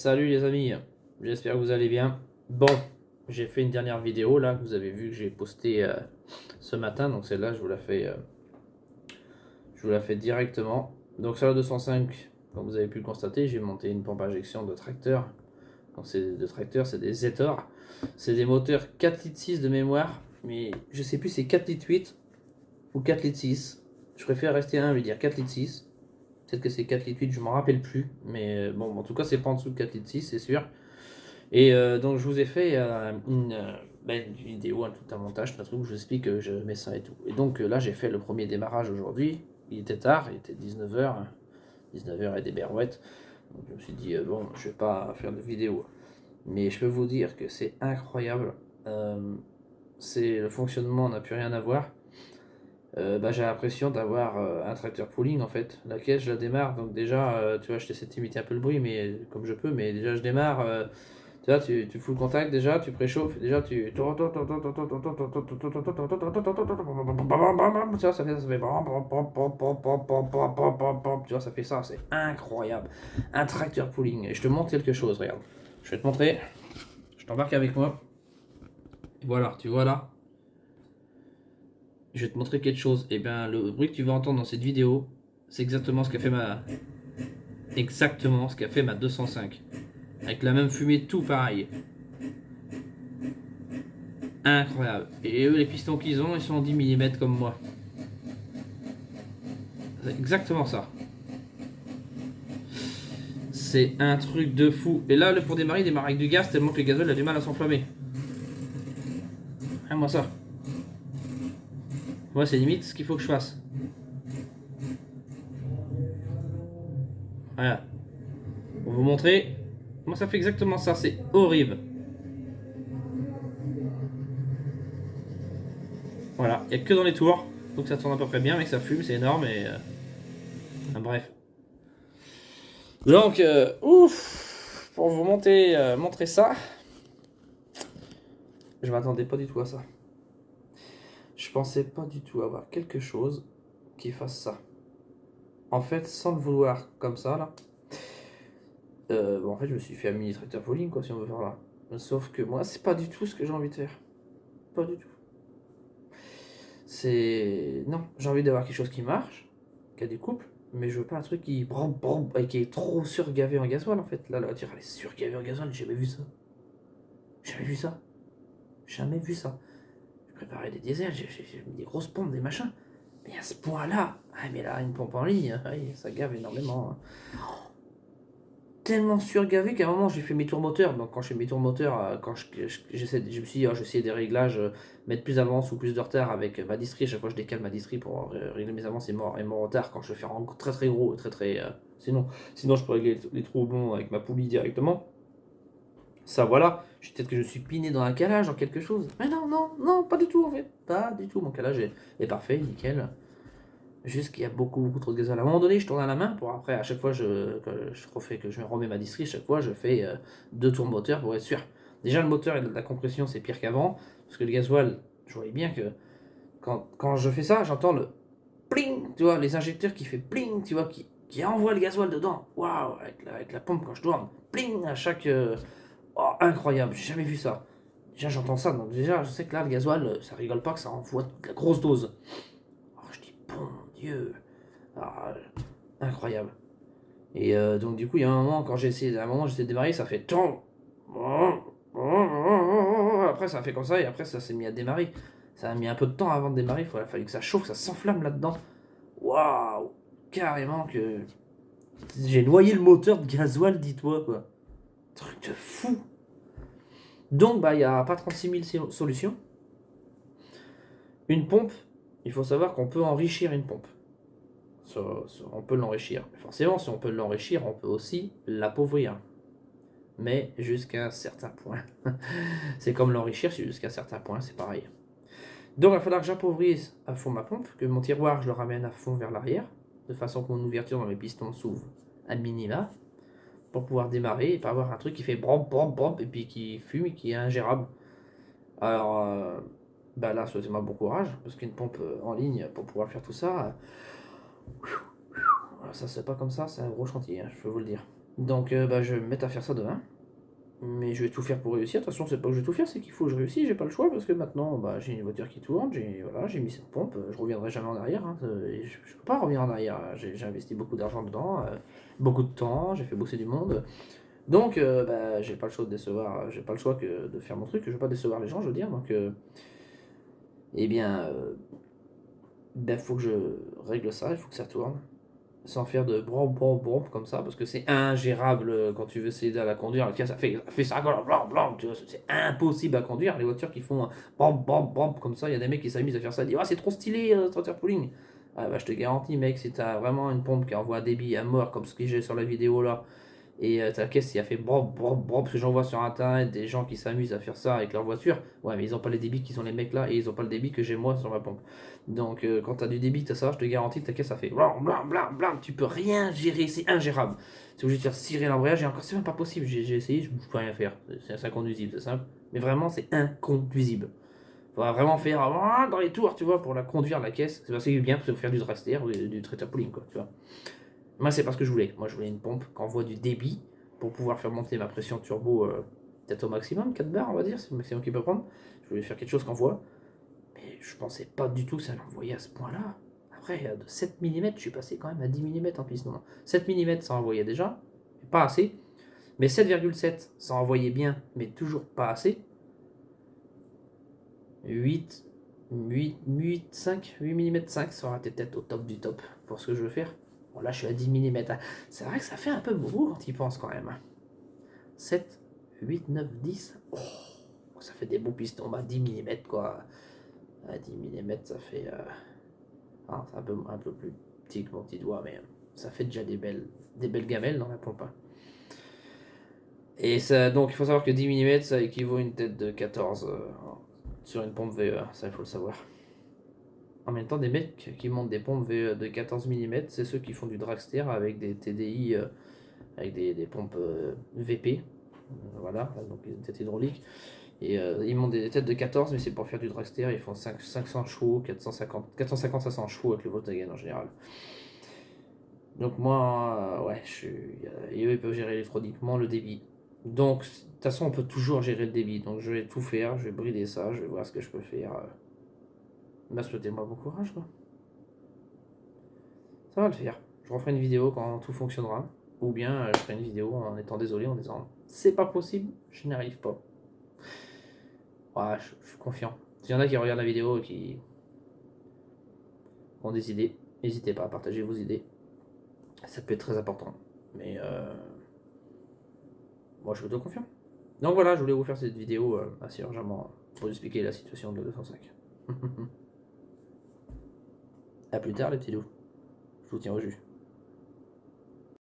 Salut les amis, j'espère que vous allez bien. Bon, j'ai fait une dernière vidéo là, que vous avez vu que j'ai posté ce matin, donc celle-là je vous la fais directement. Donc sur la 205, comme vous avez pu le constater, j'ai monté une pompe à injection de tracteur. Donc c'est de tracteur, c'est des Zetor. C'est des moteurs 4 litres 6 de mémoire, mais je sais plus c'est 4 litres 8 ou 4 litres 6. Je préfère rester à 1 et dire 4 litres 6. Peut-être que c'est 4 litres 8, je m'en rappelle plus. Mais bon, en tout cas, c'est pas en dessous de 4 litres 6, c'est sûr. Et donc, je vous ai fait une vidéo, tout un montage, un truc où je vous explique que je mets ça et tout. Et donc, là, j'ai fait le premier démarrage aujourd'hui. Il était tard, il était 19h. 19h et des berouettes. Donc, je me suis dit, bon, je vais pas faire de vidéo. Mais je peux vous dire que c'est incroyable. C'est le fonctionnement n'a plus rien à voir. J'ai l'impression d'avoir un tracteur pooling en fait. La caisse, je la démarre, donc déjà, tu vois, je t'essaie d'imiter un peu le bruit, mais comme je peux, mais déjà je démarre. Tu vois, tu fous le contact déjà, tu préchauffes, déjà tu. Tu vois, ça fait. Tu vois, ça fait ça, c'est incroyable. Un tracteur pooling. Et je te montre quelque chose, regarde. Je vais te montrer. Je t'embarque avec moi. Et voilà, tu vois là. Je vais te montrer quelque chose. Et bien, le bruit que tu vas entendre dans cette vidéo, c'est exactement ce qu'a fait ma 205. Avec la même fumée, tout pareil. Incroyable. Et eux, les pistons qu'ils ont, ils sont en 10 mm comme moi. C'est exactement ça. C'est un truc de fou. Et là, pour démarrer, il démarre avec du gaz tellement que le gasoil a du mal à s'enflammer. Regarde-moi ça. Moi, c'est limite ce qu'il faut que je fasse. Voilà. Pour vous montrer, moi, ça fait exactement ça. C'est horrible. Voilà. Il n'y a que dans les tours. Donc ça tourne à peu près bien, mais que ça fume, c'est énorme. Et bref. Donc, ouf, pour vous montrer ça, je m'attendais pas du tout à ça. Je pensais pas du tout avoir quelque chose qui fasse ça. En fait, sans le vouloir comme ça, là, en fait, je me suis fait un mini tracteur pooling, quoi, si on veut faire là. Sauf que moi, c'est pas du tout ce que j'ai envie de faire. Pas du tout. Non, j'ai envie d'avoir quelque chose qui marche, qui a des couples, mais je veux pas un truc qui. Et qui est trop surgavé en gasoil, en fait. Là, la voiture, elle est surgavée en gasoil, j'ai jamais vu ça. Jamais vu ça. Jamais vu ça. Je préparais des diesels, j'ai mis des grosses pompes, des machins. Mais à ce point-là, mais là, une pompe en ligne, ça gave énormément. Tellement surgavé qu'à un moment j'ai fait mes tours moteurs. Donc quand je fais mes tours moteurs, quand je me suis dit, j'essaie des réglages, mettre plus d'avance ou plus de retard avec ma distrie. À chaque fois je décale ma distrie pour régler mes avances et mon retard quand je veux faire en très très gros, très très. Sinon je peux régler les trous houblons avec ma poulie directement. Ça voilà, peut-être que je suis piné dans un calage, dans quelque chose. Mais non, non, non, pas du tout en fait. Pas du tout, mon calage est parfait, nickel. Juste qu'il y a beaucoup trop de gazole. À un moment donné, je tourne à la main pour après, à chaque fois que je remets ma distrie, chaque fois je fais 2 tours moteur pour être sûr. Déjà, le moteur et la compression, c'est pire qu'avant. Parce que le gasoil, je voyais bien que quand je fais ça, j'entends le pling, tu vois, les injecteurs qui fait pling, tu vois, qui envoie le gasoil dedans. Waouh, avec la pompe quand je tourne, pling à chaque. Oh, incroyable, j'ai jamais vu ça. Déjà, j'entends ça, donc déjà, je sais que là, le gasoil, ça rigole pas, que ça envoie de la grosse dose. Oh, je dis, bon Dieu. Ah, incroyable. Et donc du coup, il y a un moment, j'essaie de démarrer, ça fait tant. Après, ça a fait comme ça, et après, ça s'est mis à démarrer. Ça a mis un peu de temps avant de démarrer, il a fallu que ça chauffe, que ça s'enflamme là-dedans. Waouh! Carrément que. J'ai noyé le moteur de gasoil, dis-toi, quoi. Truc de fou! Donc, il n'y a pas 36 000 solutions. Une pompe, il faut savoir qu'on peut enrichir une pompe. On peut l'enrichir. Forcément, si on peut l'enrichir, on peut aussi l'appauvrir. Mais jusqu'à un certain point. C'est comme l'enrichir, c'est jusqu'à un certain point, c'est pareil. Donc il va falloir que j'appauvrisse à fond ma pompe, que mon tiroir, je le ramène à fond vers l'arrière, de façon que mon ouverture dans mes pistons s'ouvre à minima, pour pouvoir démarrer et pas avoir un truc qui fait brom brom brom et puis qui fume et qui est ingérable. Alors là, souhaitez-moi bon courage, parce qu'une pompe en ligne, pour pouvoir faire tout ça, ça se fait pas comme ça, c'est un gros chantier, je peux vous le dire. Donc bah, je vais me mettre à faire ça demain. Mais je vais tout faire pour réussir. De toute façon, c'est pas que je vais tout faire, c'est qu'il faut que je réussisse. J'ai pas le choix parce que maintenant, bah, j'ai une voiture qui tourne. Voilà, j'ai mis cette pompe. Je reviendrai jamais en arrière. Hein, et je peux pas revenir en arrière. J'ai investi beaucoup d'argent dedans, beaucoup de temps. J'ai fait bosser du monde. Donc, bah, j'ai pas le choix de décevoir. J'ai pas le choix que de faire mon truc. Je veux pas décevoir les gens, je veux dire. Donc, eh bien, ben, faut que je règle ça. Il faut que ça tourne sans faire de brom brom brom comme ça, parce que c'est ingérable quand tu veux essayer de la conduire. Ça fait ça, blam blam blam, tu vois, c'est impossible à conduire. Les voitures qui font brom brom brom comme ça, il y a des mecs qui s'amusent à faire ça, ils disent ah c'est trop stylé, Trotter Pooling. Ah, bah, je te garantis, mec, si t'as vraiment une pompe qui envoie un débit à mort, comme ce que j'ai sur la vidéo là, et ta caisse, il a fait brom brom brom, parce que j'en vois sur internet des gens qui s'amusent à faire ça avec leur voiture. Ouais, mais ils ont pas les débits qu'ils ont les mecs là, et ils ont pas le débit que j'ai moi sur ma pompe. Donc quand t'as du débit, t'as ça, je te garantis que ta caisse, ça fait blam blam blam blam, tu peux rien gérer, c'est ingérable. C'est obligé de faire cirer l'embrayage, et encore, c'est même pas possible, j'ai essayé, je peux rien faire. C'est inconduisible, c'est simple. Mais vraiment, c'est inconduisible. Faudra vraiment faire dans les tours, tu vois, pour la conduire la caisse. C'est assez bien, parce qu'il faut faire du dragster ou du traiteur pooling, quoi, tu vois. Moi, c'est pas ce que je voulais. Moi, je voulais une pompe qui envoie du débit pour pouvoir faire monter ma pression turbo peut-être au maximum, 4 bars, on va dire, c'est le maximum qu'il peut prendre. Je voulais faire quelque chose qui envoie, mais je pensais pas du tout que ça l'envoyait à ce point-là. Après, de 7 mm, je suis passé quand même à 10 mm en piste. Non, 7 mm, ça envoyait déjà, mais pas assez. Mais 7,7, ça envoyait bien, mais toujours pas assez. 8, 5, 8 mm 5, ça aurait été peut-être au top du top pour ce que je veux faire. Bon, là, je suis à 10 mm. C'est vrai que ça fait un peu beaucoup quand il pense quand même. 7, 8, 9, 10. Oh, ça fait des beaux pistons. Bah, 10 mm quoi. À 10 mm, ça fait. C'est un peu plus petit que mon petit doigt, mais ça fait déjà des belles gamelles dans la pompe. Et ça, donc, il faut savoir que 10 mm, ça équivaut à une tête de 14 sur une pompe VE. Ça, il faut le savoir. En même temps, des mecs qui montent des pompes de 14 mm, c'est ceux qui font du dragster avec des TDI, avec des pompes VP. Voilà, donc des têtes hydrauliques. Et ils montent des têtes de 14, mais c'est pour faire du dragster. Ils font 500 chevaux, 450-500 chevaux avec le Volkswagen en général. Donc moi, ouais, et eux, ils peuvent gérer électroniquement le débit. Donc, de toute façon, on peut toujours gérer le débit. Donc, je vais tout faire, je vais brider ça, je vais voir ce que je peux faire. Bah, souhaitez-moi bon courage, quoi. Ça va le faire. Je referai une vidéo quand tout fonctionnera. Ou bien je ferai une vidéo en étant désolé, en disant c'est pas possible, je n'y arrive pas. Ouais, je suis confiant. S'il y en a qui regardent la vidéo et qui ont des idées, n'hésitez pas à partager vos idées. Ça peut être très important. Mais moi je suis plutôt confiant. Donc voilà, je voulais vous faire cette vidéo assez urgemment pour expliquer la situation de la 205. A plus tard les petits loups. Je vous tiens au jus.